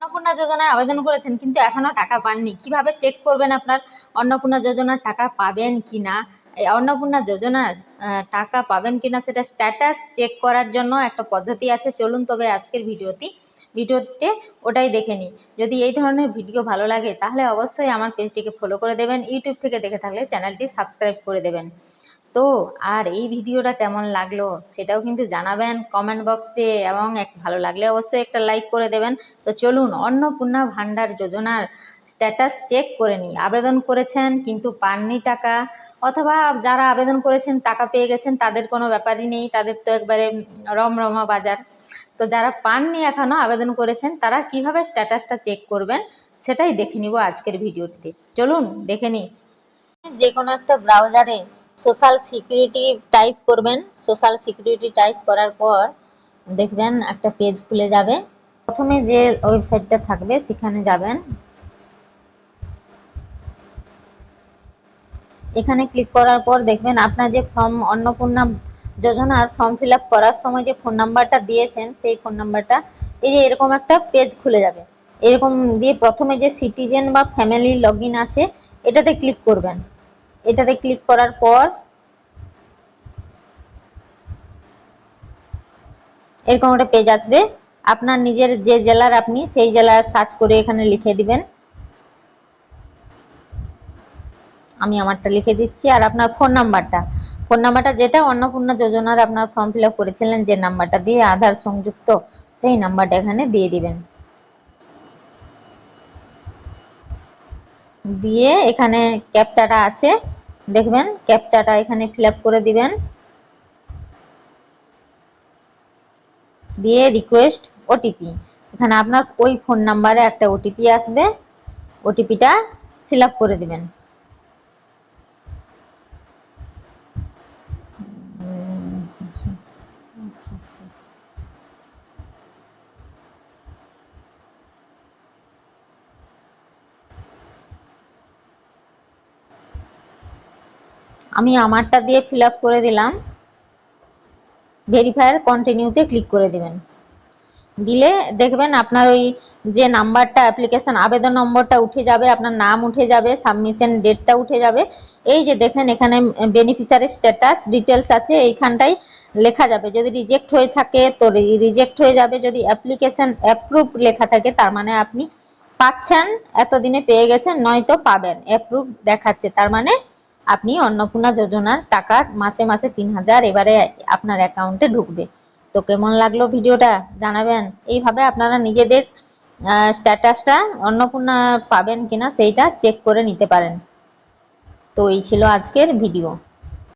অন্নপূর্ণা যোজনায় আবেদন করেছেন কিন্তু এখনো টাকা পাননি, কিভাবে চেক করবেন আপনার অন্নপূর্ণা যোজনার টাকা পাবেন কিনা? এই অন্নপূর্ণা যোজনার টাকা পাবেন কিনা সেটা স্ট্যাটাস চেক করার জন্য একটা পদ্ধতি আছে। চলুন তবে আজকের ভিডিওতে ওটাই দেখে নিই। যদি এই ধরনের ভিডিও ভালো লাগে তাহলে অবশ্যই আমার পেজটিকে ফলো করে দেবেন, ইউটিউব থেকে দেখে থাকলে চ্যানেলটি সাবস্ক্রাইব করে দেবেন। তো আর এই ভিডিওটা কেমন লাগলো সেটাও কিন্তু জানাবেন কমেন্ট বক্সে, এবং ভালো লাগলে অবশ্যই একটা লাইক করে দেবেন। তো চলুন অন্নপূর্ণা ভাণ্ডার যোজনার স্ট্যাটাস চেক করে নিই। আবেদন করেছেন কিন্তু পাননি টাকা, অথবা যারা আবেদন করেছেন টাকা পেয়ে গেছেন তাদের কোনো ব্যাপারই নেই, তাদের তো একবারে রমরমা বাজার। তো যারা পাননি এখনও আবেদন করেছেন তারা কিভাবে স্ট্যাটাসটা চেক করবেন সেটাই দেখে নিব আজকের ভিডিওটিতে। চলুন দেখে নিই। যে কোনো একটা ব্রাউজারে সোশ্যাল সিকিউরিটি টাইপ করবেন। সোশ্যাল সিকিউরিটি টাইপ করার পর দেখবেন একটা পেজ খুলে যাবে। প্রথমে যে ওয়েবসাইটটা থাকবে সেখানে যাবেন। এখানে ক্লিক করার পর দেখবেন আপনার যে অন্নপূর্ণা যোজনার ফর্ম ফিল আপ করার সময় যে ফোন নাম্বারটা দিয়েছেন সেই ফোন নাম্বারটা, এই যে এরকম একটা পেজ খুলে যাবে। এরকম দিয়ে প্রথমে যে সিটিজেন বা ফ্যামিলি লগ ইন আছে এটাতে ক্লিক করবেন। এটাতে ক্লিক করার পর এরকম একটা পেজ আসবে। আপনার নিজের যে জেলার আপনি সেই জেলার সার্চ করে এখানে লিখে দিবেন। আমি আমারটা লিখে দিচ্ছি। আর আপনার ফোন নাম্বারটা যেটা অন্নপূর্ণা যোজনার আপনার ফর্ম ফিল আপ করেছিলেন যে নাম্বারটা দিয়ে আধার সংযুক্ত, সেই নাম্বারটা এখানে দিয়ে দিবেন। দিয়ে এখানে ক্যাপচাটা আছে দেখবেন, ক্যাপচাটা এখানে ফিল আপ করে দিবেন। দিয়ে রিকোয়েস্ট ওটিপি, এখানে আপনার ওই ফোন নাম্বারে একটা ওটিপি আসবে, ওটিপিটা ফিল আপ করে দিবেন। আমি আমারটা দিয়ে ফিল আপ করে দিলাম। ভেরিফায়ার কন্টিনিউতে ক্লিক করে দিবেন। দিলে দেখবেন আপনার ওই যে নাম্বারটা অ্যাপ্লিকেশন আবেদন নম্বরটা উঠে যাবে, আপনার নাম উঠে যাবে, সাবমিশন ডেটটা উঠে যাবে। এই যে দেখেন এখানে বেনিফিশিয়ারি স্ট্যাটাস ডিটেলস আছে, এইখানটাই লেখা যাবে। যদি রিজেক্ট হয়ে থাকে তো রিজেক্ট হয়ে যাবে, যদি অ্যাপ্লিকেশন অ্যাপ্রুভ লেখা থাকে তার মানে আপনি পাচ্ছেন, এতদিনে পেয়ে গেছেন, নয়তো পাবেন। অ্যাপ্রুভ দেখাচ্ছে তার মানে আপনি অন্নপূর্ণা যোজনার টাকা মাসে মাসে 3000 এবারে আপনার অ্যাকাউন্টে ঢুকবে। তো কেমন লাগলো ভিডিওটা জানাবেন। এইভাবে আপনারা নিজেদের স্ট্যাটাসটা অন্নপূর্ণা পাবেন কিনা সেইটা চেক করে নিতে পারেন। তো এই ছিল আজকের ভিডিও।